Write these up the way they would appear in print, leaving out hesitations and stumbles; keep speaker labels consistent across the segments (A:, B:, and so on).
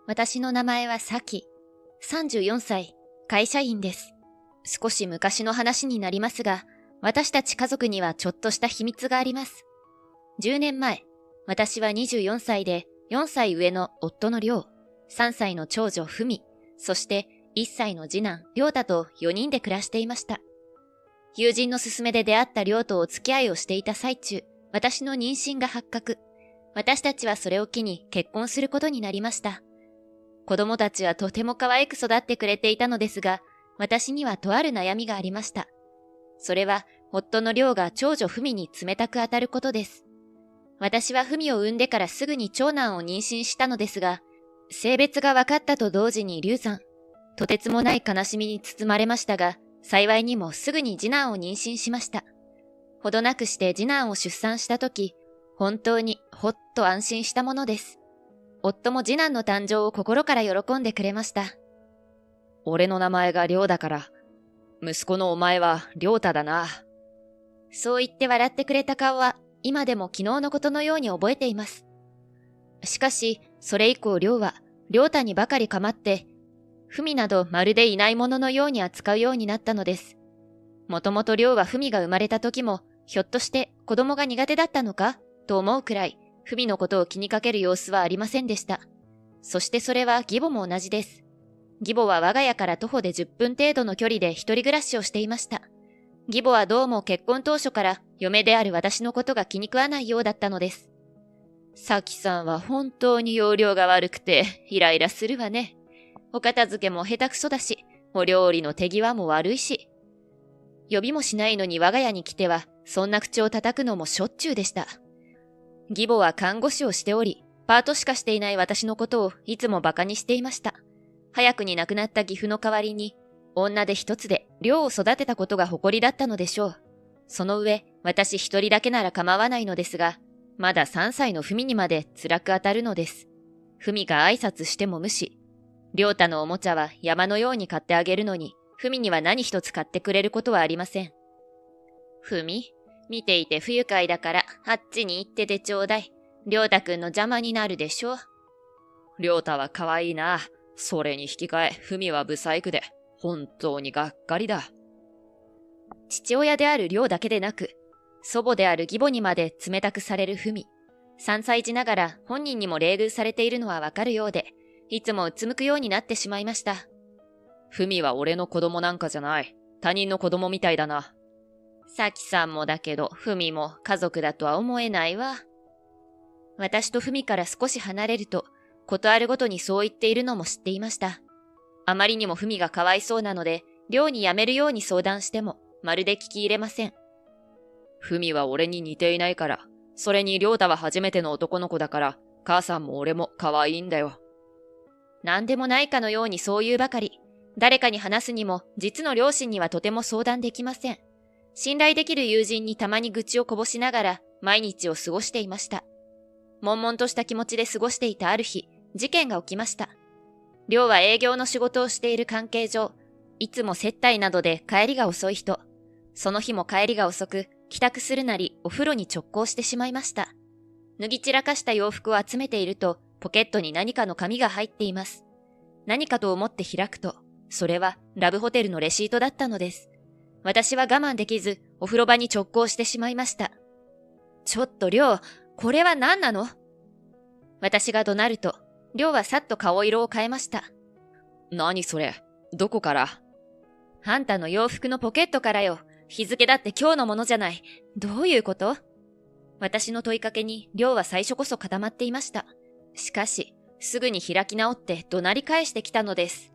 A: 私の名前はサキ。34歳、会社員です。少し昔の話になりますが、私たち家族にはちょっとした秘密があります。10年前、私は24歳で4歳上の夫の亮、3歳の長女ふみ、そして1歳の次男亮太と4人で暮らしていました。友人の勧めで出会った亮とお付き合いをしていた最中、私の妊娠が発覚。私たちはそれを機に結婚することになりました。子供たちはとても可愛く育ってくれていたのですが、私にはとある悩みがありました。それは、夫の亮が長女ふみに冷たく当たることです。私はふみを産んでからすぐに長男を妊娠したのですが、性別が分かったと同時に流産。とてつもない悲しみに包まれましたが、幸いにもすぐに次男を妊娠しました。ほどなくして次男を出産したとき、本当にほっと安心したものです。夫も次男の誕生を心から喜んでくれました。
B: 俺の名前が亮だから、息子のお前は亮太だな。
A: そう言って笑ってくれた顔は、今でも昨日のことのように覚えています。しかし、それ以降亮は、亮太にばかり構って、ふみなどまるでいないもののように扱うようになったのです。もともと亮はふみが生まれた時も、ひょっとして子供が苦手だったのかと思うくらい、ふみのことを気にかける様子はありませんでした。そしてそれは義母も同じです。義母は我が家から徒歩で10分程度の距離で一人暮らしをしていました。義母はどうも結婚当初から嫁である私のことが気に食わないようだったのです。
B: サキさんは本当に容量が悪くてイライラするわね。
A: お片付けも下手くそだし、お料理の手際も悪いし。呼びもしないのに我が家に来ては、そんな口を叩くのもしょっちゅうでした。義母は看護師をしており、パートしかしていない私のことをいつも馬鹿にしていました。早くに亡くなった義父の代わりに、女で一つで亮を育てたことが誇りだったのでしょう。その上、私一人だけなら構わないのですが、まだ3歳のふみにまで辛く当たるのです。ふみが挨拶しても無視。亮太のおもちゃは山のように買ってあげるのに、ふみには何一つ買ってくれることはありません。ふみ、見ていて不愉快だから、あっちに行っててちょうだい。亮太くんの邪魔になるでしょ。
B: 亮太は可愛いな。それに引き換え、ふみはブサイクで、本当にがっかりだ。
A: 父親である亮だけでなく、祖母である義母にまで冷たくされるふみ。3歳児ながら本人にも冷遇されているのはわかるようで、いつもうつむくようになってしまいました。
B: ふみは俺の子供なんかじゃない。他人の子供みたいだな。
A: サキさんもだけど、ふみも家族だとは思えないわ。私とふみから少し離れると、ことあるごとにそう言っているのも知っていました。あまりにもふみがかわいそうなので、亮にやめるように相談しても、まるで聞き入れません。
B: ふみは俺に似ていないから、それに亮太は初めての男の子だから、母さんも俺も可愛いんだよ。
A: なんでもないかのようにそう言うばかり。誰かに話すにも、実の両親にはとても相談できません。信頼できる友人にたまに愚痴をこぼしながら、毎日を過ごしていました。悶々とした気持ちで過ごしていたある日、事件が起きました。亮は営業の仕事をしている関係上、いつも接待などで帰りが遅い人。その日も帰りが遅く、帰宅するなりお風呂に直行してしまいました。脱ぎ散らかした洋服を集めていると、ポケットに何かの紙が入っています。何かと思って開くと、それはラブホテルのレシートだったのです。私は我慢できず、お風呂場に直行してしまいました。ちょっと亮、これは何なの？私が怒鳴ると、亮はさっと顔色を変えました。
B: 何それ？どこから？
A: あんたの洋服のポケットからよ。日付だって今日のものじゃない。どういうこと？私の問いかけに亮は最初こそ固まっていました。しかし、すぐに開き直って怒鳴り返してきたのです。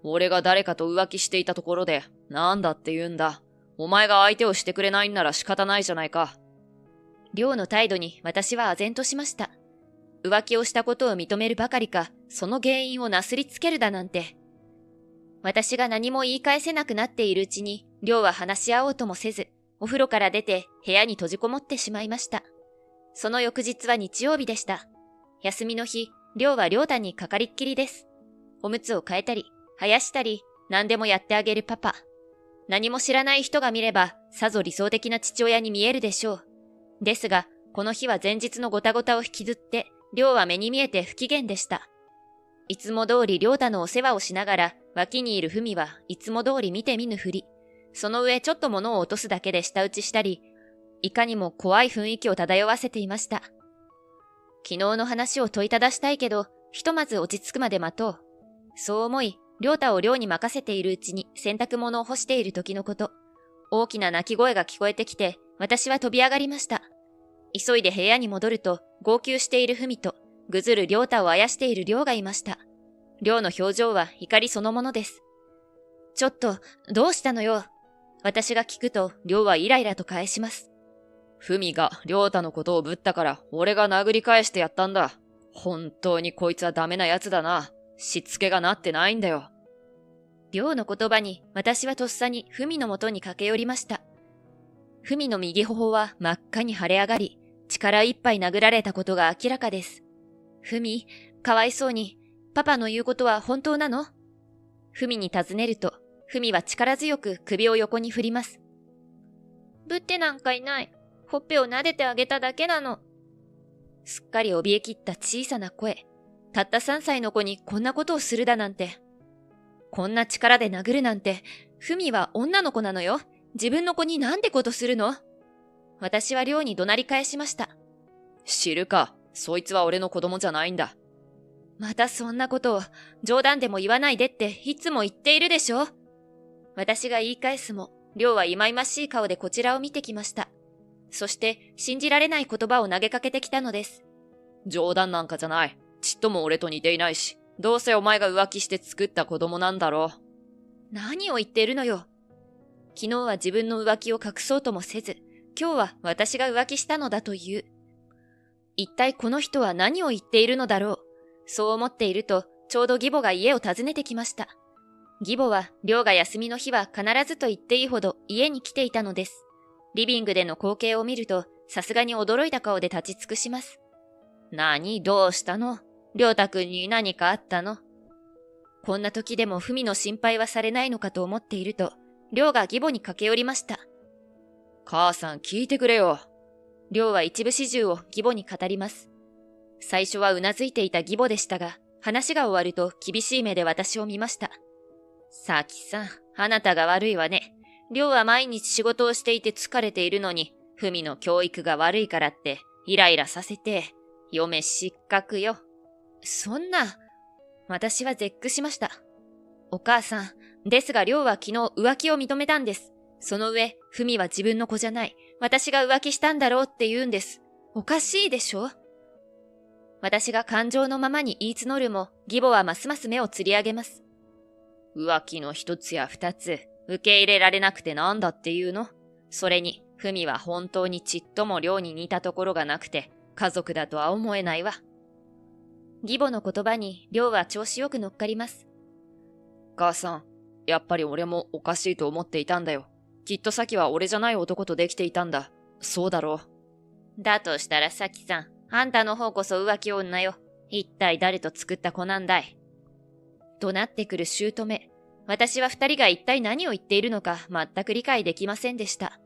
B: 俺が誰かと浮気していたところで、なんだって言うんだ。お前が相手をしてくれないんなら仕方ないじゃないか。
A: 亮の態度に私は唖然としました。浮気をしたことを認めるばかりか、その原因をなすりつけるだなんて。私が何も言い返せなくなっているうちに、亮は話し合おうともせず、お風呂から出て部屋に閉じこもってしまいました。その翌日は日曜日でした。休みの日、亮は亮太にかかりっきりです。おむつを変えたり、生やしたり、何でもやってあげるパパ。何も知らない人が見れば、さぞ理想的な父親に見えるでしょう。ですが、この日は前日のごたごたを引きずって、亮は目に見えて不機嫌でした。いつも通り良太のお世話をしながら、脇にいる文はいつも通り見て見ぬふり、その上ちょっと物を落とすだけで舌打ちしたり、いかにも怖い雰囲気を漂わせていました。昨日の話を問いただしたいけど、ひとまず落ち着くまで待とう。そう思い、良太を寮に任せているうちに洗濯物を干している時のこと。大きな泣き声が聞こえてきて、私は飛び上がりました。急いで部屋に戻ると、号泣している文と、ぐずる良太をあやしている亮がいました。亮の表情は怒りそのものです。ちょっと、どうしたのよ。私が聞くと、亮はイライラと返します。
B: 文が亮太のことをぶったから、俺が殴り返してやったんだ。本当にこいつはダメなやつだな。しつけがなってないんだよ。
A: 亮の言葉に、私はとっさに文のもとに駆け寄りました。文の右頬は真っ赤に腫れ上がり、力いっぱい殴られたことが明らかです。文、かわいそうに、パパの言うことは本当なの？文に尋ねると、文は力強く首を横に振ります。ぶってなんかいない。ほっぺを撫でてあげただけなの。すっかり怯えきった小さな声。たった3歳の子にこんなことをするだなんて。こんな力で殴るなんて、文は女の子なのよ。自分の子になんてことするの？私は亮に怒鳴り返しました。
B: 知るか、そいつは俺の子供じゃないんだ。
A: またそんなことを冗談でも言わないでっていつも言っているでしょ。私が言い返すも、亮は忌々しい顔でこちらを見てきました。そして信じられない言葉を投げかけてきたのです。
B: 冗談なんかじゃない。ちっとも俺と似ていないし、どうせお前が浮気して作った子供なんだろう。
A: 何を言っているのよ。昨日は自分の浮気を隠そうともせず、今日は私が浮気したのだという。一体この人は何を言っているのだろう。そう思っていると、ちょうど義母が家を訪ねてきました。義母は、亮が休みの日は必ずと言っていいほど家に来ていたのです。リビングでの光景を見ると、さすがに驚いた顔で立ち尽くします。どうしたの？亮太くんに何かあったの？こんな時でも文の心配はされないのかと思っていると、亮が義母に駆け寄りました。
B: 母さん聞いてくれよ。
A: 亮は一部始終を義母に語ります。最初はうなずいていた義母でしたが、話が終わると厳しい目で私を見ました。さきさん、あなたが悪いわね。亮は毎日仕事をしていて疲れているのに、文の教育が悪いからってイライラさせて、嫁失格よ。そんな、私は絶句しました。お母さん、ですが亮は昨日浮気を認めたんです。その上、文は自分の子じゃない。私が浮気したんだろうって言うんです。おかしいでしょ？私が感情のままに言い募るも、義母はますます目をつり上げます。
B: 浮気の一つや二つ、受け入れられなくてなんだっていうの？それに、文は本当にちっとも亮に似たところがなくて、家族だとは思えないわ。義母の言葉に亮は調子よく乗っかります。母さん、やっぱり俺もおかしいと思っていたんだよ。きっとサキは俺じゃない男とできていたんだ。そうだろ
A: う。だとしたらサキさん、あんたの方こそ浮気女よ。一体誰と作った子なんだい。怒鳴ってくる姑。私は二人が一体何を言っているのか全く理解できませんでした。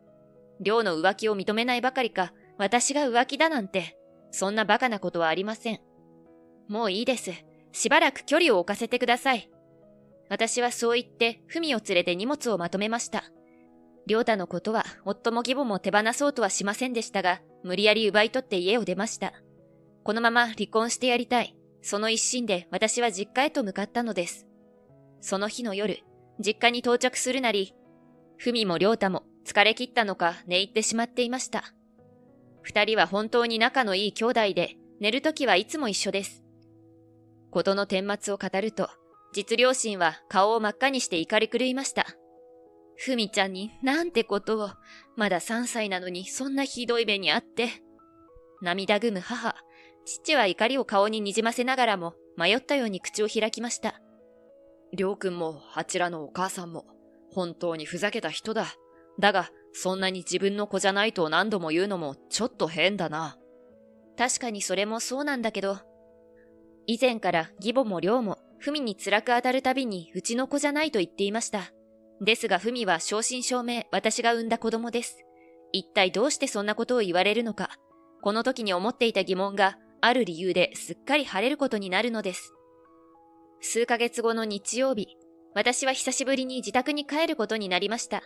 A: 亮の浮気を認めないばかりか、私が浮気だなんて、そんなバカなことはありません。もういいです。しばらく距離を置かせてください。私はそう言って、文を連れて荷物をまとめました。亮太のことは、夫も義母も手放そうとはしませんでしたが、無理やり奪い取って家を出ました。このまま離婚してやりたい。その一心で私は実家へと向かったのです。その日の夜、実家に到着するなり、文も亮太も疲れ切ったのか寝入ってしまっていました。二人は本当に仲のいい兄弟で、寝るときはいつも一緒です。事の顛末を語ると、実両親は顔を真っ赤にして怒り狂いました。ふみちゃんになんてことを、まだ3歳なのにそんなひどい目にあって。涙ぐむ母、父は怒りを顔ににじませながらも迷ったように口を開きました。
B: 亮君もあちらのお母さんも本当にふざけた人だ。だがそんなに自分の子じゃないと何度も言うのもちょっと変だな。
A: 確かにそれもそうなんだけど、以前から義母も亮もふみに辛く当たるたびにうちの子じゃないと言っていました。ですがふみは正真正銘私が産んだ子供です。一体どうしてそんなことを言われるのか、この時に思っていた疑問がある理由ですっかり晴れることになるのです。数ヶ月後の日曜日、私は久しぶりに自宅に帰ることになりました。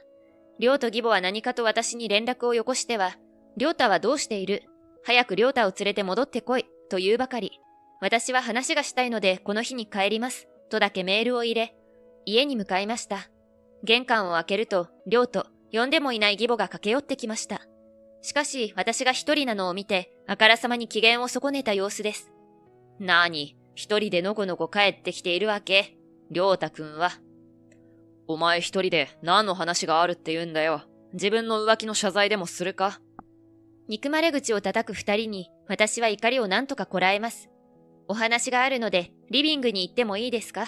A: 亮と義母は何かと私に連絡をよこしては、亮太はどうしている？早く亮太を連れて戻ってこい、と言うばかり。私は話がしたいのでこの日に帰ります、とだけメールを入れ、家に向かいました。玄関を開けると、亮と呼んでもいない義母が駆け寄ってきました。しかし私が一人なのを見て、あからさまに機嫌を損ねた様子です。
B: なに、一人でのこのこ帰ってきているわけ？亮太くんは。お前一人で何の話があるって言うんだよ。自分の浮気の謝罪でもするか？
A: 憎まれ口を叩く二人に、私は怒りを何とかこらえます。お話があるので、リビングに行ってもいいですか？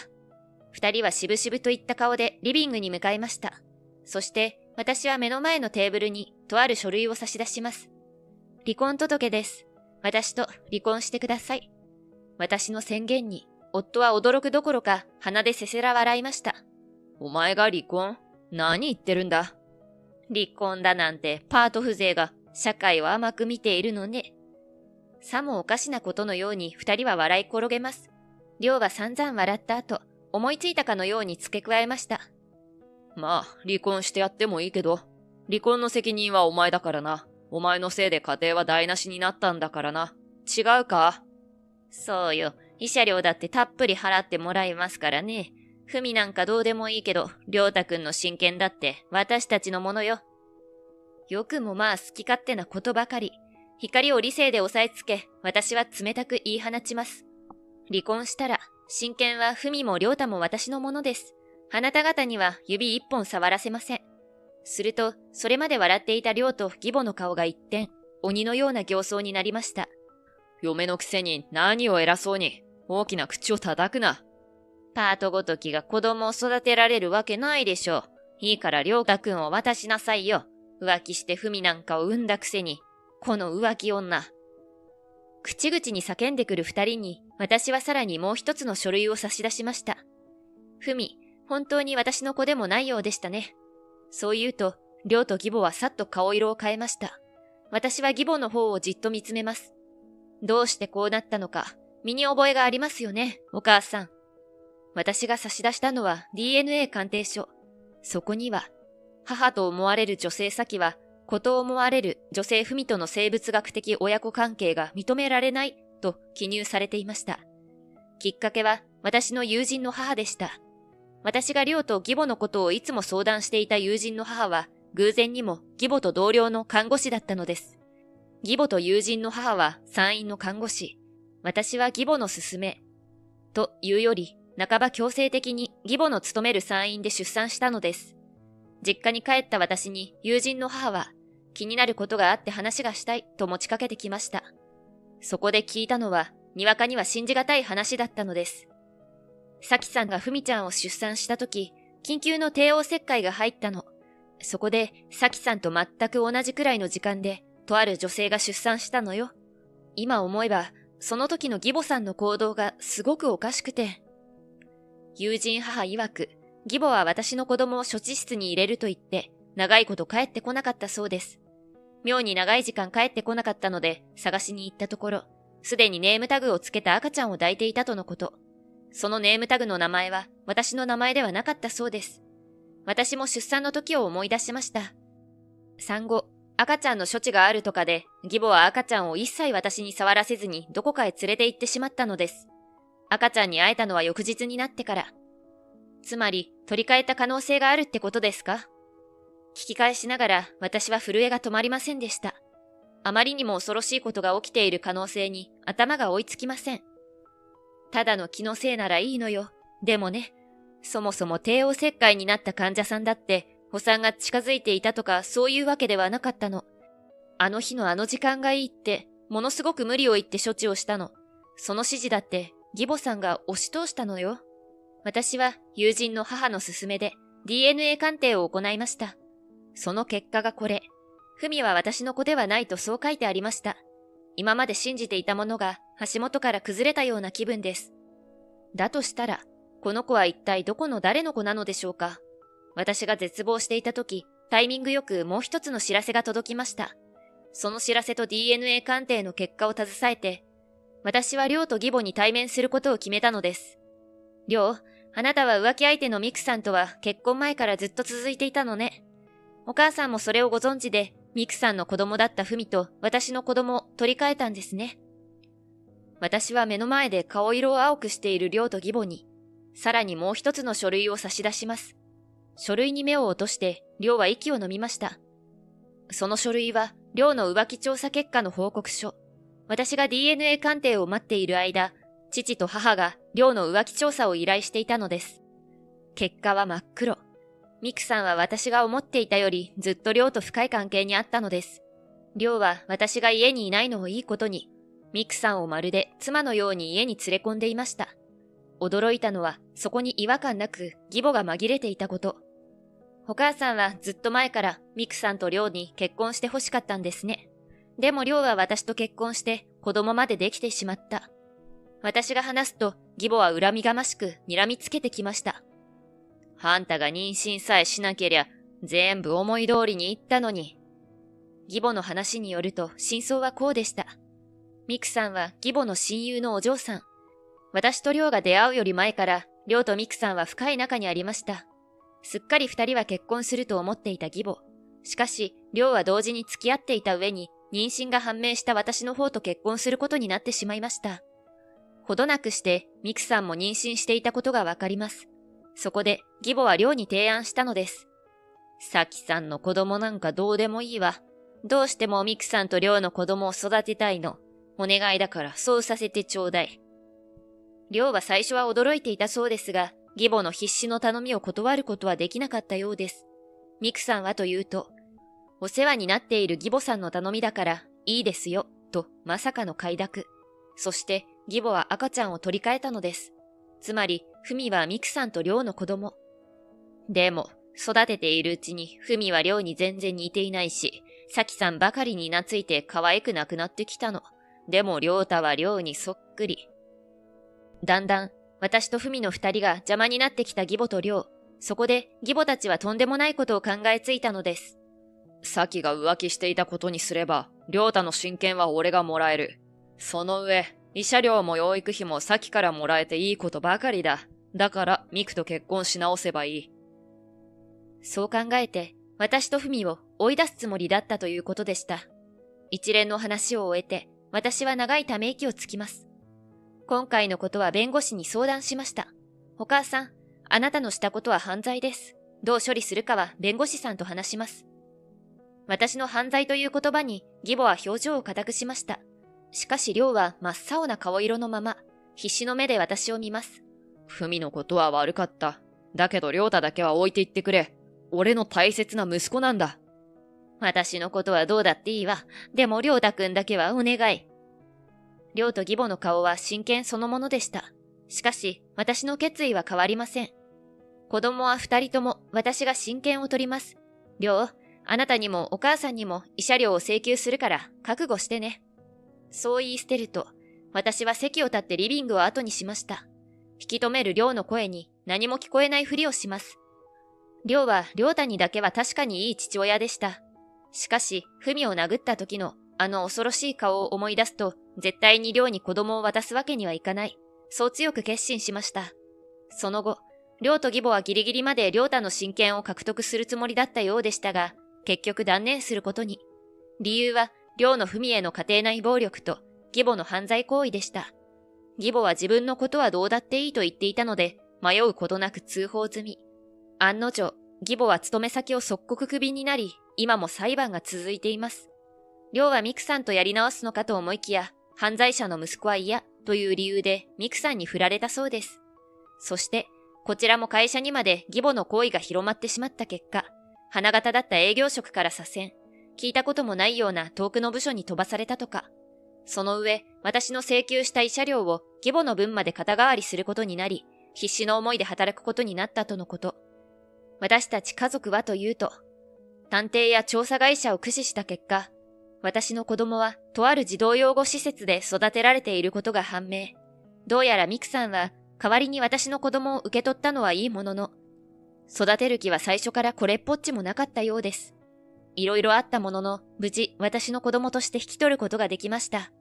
A: 二人はしぶしぶといった顔でリビングに向かいました。そして、私は目の前のテーブルに、とある書類を差し出します。離婚届です。私と離婚してください。私の宣言に、夫は驚くどころか、鼻でせせら笑いました。
B: お前が離婚？何言ってるんだ？
A: 離婚だなんてパート風情が社会を甘く見ているのね。さもおかしなことのように二人は笑い転げます。亮は散々笑った後、思いついたかのように付け加えました。
B: まあ、離婚してやってもいいけど、離婚の責任はお前だからな。お前のせいで家庭は台無しになったんだからな。違うか？
A: そうよ。慰謝料だってたっぷり払ってもらいますからね。ふみなんかどうでもいいけど、亮太くんの親権だって私たちのものよ。よくもまあ好き勝手なことばかり。光を理性で押さえつけ、私は冷たく言い放ちます。離婚したら、親権はふみも亮太も私のものです。あなた方には指一本触らせません。すると、それまで笑っていた亮と義母の顔が一転、鬼のような形相になりました。
B: 嫁のくせに何を偉そうに、大きな口を叩くな。
A: パートごときが子供を育てられるわけないでしょう。いいから亮太くんを渡しなさいよ。浮気してふみなんかを産んだくせに、この浮気女。口々に叫んでくる二人に、私はさらにもう一つの書類を差し出しました。ふみ、本当に私の子でもないようでしたね。そう言うと、亮と義母はさっと顔色を変えました。私は義母の方をじっと見つめます。どうしてこうなったのか、身に覚えがありますよね、お母さん。私が差し出したのは DNA 鑑定書。そこには、母と思われる女性先は、子と思われる女性文との生物学的親子関係が認められないと記入されていました。きっかけは私の友人の母でした。私が亮と義母のことをいつも相談していた友人の母は、偶然にも義母と同僚の看護師だったのです。義母と友人の母は産院の看護師。私は義母の勧め。というより、半ば強制的に義母の勤める産院で出産したのです。実家に帰った私に友人の母は、気になることがあって話がしたいと持ちかけてきました。そこで聞いたのは、にわかには信じがたい話だったのです。さきさんがふみちゃんを出産したとき、緊急の帝王切開が入ったの。そこで、さきさんと全く同じくらいの時間で、とある女性が出産したのよ。今思えば、その時の義母さんの行動がすごくおかしくて。友人母曰く、義母は私の子供を処置室に入れると言って、長いこと帰ってこなかったそうです。妙に長い時間帰ってこなかったので、探しに行ったところ、すでにネームタグをつけた赤ちゃんを抱いていたとのこと。そのネームタグの名前は私の名前ではなかったそうです。私も出産の時を思い出しました。産後、赤ちゃんの処置があるとかで、義母は赤ちゃんを一切私に触らせずにどこかへ連れて行ってしまったのです。赤ちゃんに会えたのは翌日になってから。つまり、取り替えた可能性があるってことですか？聞き返しながら私は震えが止まりませんでした。あまりにも恐ろしいことが起きている可能性に頭が追いつきません。ただの気のせいならいいのよ。でもね、そもそも帝王切開になった患者さんだって、お産が近づいていたとかそういうわけではなかったの。あの日のあの時間がいいって、ものすごく無理を言って処置をしたの。その指示だって、義母さんが押し通したのよ。私は友人の母の勧めで DNA 鑑定を行いました。その結果がこれ。ふみは私の子ではないとそう書いてありました。今まで信じていたものが足元から崩れたような気分です。だとしたら、この子は一体どこの誰の子なのでしょうか。私が絶望していた時、タイミングよくもう一つの知らせが届きました。その知らせと DNA 鑑定の結果を携えて、私は亮と義母に対面することを決めたのです。りょう、あなたは浮気相手のミクさんとは結婚前からずっと続いていたのね。お母さんもそれをご存知で、ミクさんの子供だったフミと私の子供を取り替えたんですね。私は目の前で顔色を青くしているりょうと義母に、さらにもう一つの書類を差し出します。書類に目を落として、りょうは息を飲みました。その書類は、りょうの浮気調査結果の報告書。私が DNA 鑑定を待っている間、父と母がりょうの浮気調査を依頼していたのです。結果は真っ黒。ミクさんは私が思っていたよりずっとりょうと深い関係にあったのです。りょうは私が家にいないのをいいことに、ミクさんをまるで妻のように家に連れ込んでいました。驚いたのはそこに違和感なく義母が紛れていたこと。お母さんはずっと前からミクさんとりょうに結婚して欲しかったんですね。でもりょうは私と結婚して子供までできてしまった。私が話すと義母は恨みがましく睨みつけてきました。あんたが妊娠さえしなけりゃ全部思い通りにいったのに。義母の話によると真相はこうでした。ミクさんは義母の親友のお嬢さん。私とりょうが出会うより前からりょうとミクさんは深い仲にありました。すっかり二人は結婚すると思っていた義母。しかし、りょうは同時に付き合っていた上に、妊娠が判明した私の方と結婚することになってしまいました。ほどなくして、ミクさんも妊娠していたことがわかります。そこで、義母はりょうに提案したのです。さきさんの子供なんかどうでもいいわ。どうしてもミクさんとりょうの子供を育てたいの。お願いだからそうさせてちょうだい。りょうは最初は驚いていたそうですが、義母の必死の頼みを断ることはできなかったようです。ミクさんはというと、お世話になっている義母さんの頼みだからいいですよ、とまさかの快諾。そして義母は赤ちゃんを取り替えたのです。つまり、フミはミクさんとりょうの子供。でも、育てているうちにフミはりょうに全然似ていないし、サキさんばかりに懐いて可愛くなくなってきたの。でもりょうたはりょうにそっくり。だんだん、私とフミの二人が邪魔になってきた義母とりょう。そこで義母たちはとんでもないことを考えついたのです。
B: サキが浮気していたことにすれば、りょうたの親権は俺がもらえる。その上、慰謝料も養育費もサキからもらえていいことばかりだ。だからミクと結婚し直せばいい。
A: そう考えて、私とフミを追い出すつもりだったということでした。一連の話を終えて、私は長いため息をつきます。今回のことは弁護士に相談しました。お母さん、あなたのしたことは犯罪です。どう処理するかは弁護士さんと話します。私の犯罪という言葉に義母は表情を固くしました。しかしりょうは真っ青な顔色のまま、必死の目で私を見ます。
B: フミのことは悪かった。だけどりょうただけは置いていってくれ。俺の大切な息子なんだ。
A: 私のことはどうだっていいわ。でもりょうたくんだけはお願い。りょうと義母の顔は真剣そのものでした。しかし、私の決意は変わりません。子供は二人とも私が親権を取ります。りょう、あなたにもお母さんにも慰謝料を請求するから覚悟してね。そう言い捨てると、私は席を立ってリビングを後にしました。引き止めるりょうの声に何も聞こえないふりをします。りょうはりょうたにだけは確かにいい父親でした。しかし、ふみを殴った時のあの恐ろしい顔を思い出すと、絶対にりょうに子供を渡すわけにはいかない。そう強く決心しました。その後、りょうと義母はギリギリまでりょうたの親権を獲得するつもりだったようでしたが、結局断念することに。理由は、りょうのふみへの家庭内暴力と義母の犯罪行為でした。義母は自分のことはどうだっていいと言っていたので、迷うことなく通報済み。案の定、義母は勤め先を即刻クビになり、今も裁判が続いています。りょうはミクさんとやり直すのかと思いきや、犯罪者の息子は嫌という理由でミクさんに振られたそうです。そして、こちらも会社にまで義母の行為が広まってしまった結果、花形だった営業職から左遷、聞いたこともないような遠くの部署に飛ばされたとか。その上、私の請求した慰謝料を義母の分まで肩代わりすることになり、必死の思いで働くことになったとのこと。私たち家族はというと、探偵や調査会社を駆使した結果、私の子供はとある児童養護施設で育てられていることが判明。どうやらミクさんは代わりに私の子供を受け取ったのはいいものの、育てる気は最初からこれっぽっちもなかったようです。いろいろあったものの、無事私の子供として引き取ることができました。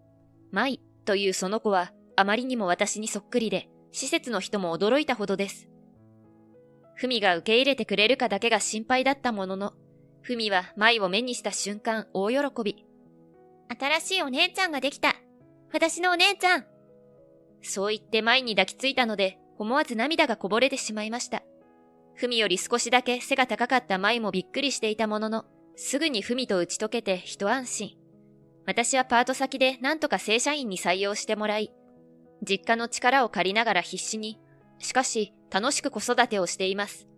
A: マイというその子はあまりにも私にそっくりで、施設の人も驚いたほどです。ふみが受け入れてくれるかだけが心配だったものの、ふみは舞を目にした瞬間大喜び。新しいお姉ちゃんができた。私のお姉ちゃん。そう言って舞に抱きついたので、思わず涙がこぼれてしまいました。ふみより少しだけ背が高かった舞もびっくりしていたものの、すぐにふみと打ち解けて一安心。私はパート先で何とか正社員に採用してもらい、実家の力を借りながら必死に、しかし楽しく子育てをしています。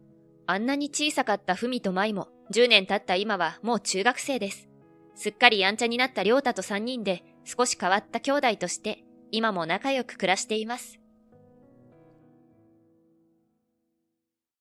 A: あんなに小さかったふみと舞も10年経った今はもう中学生です。すっかりやんちゃになった亮太と3人で少し変わった兄弟として今も仲良く暮らしています。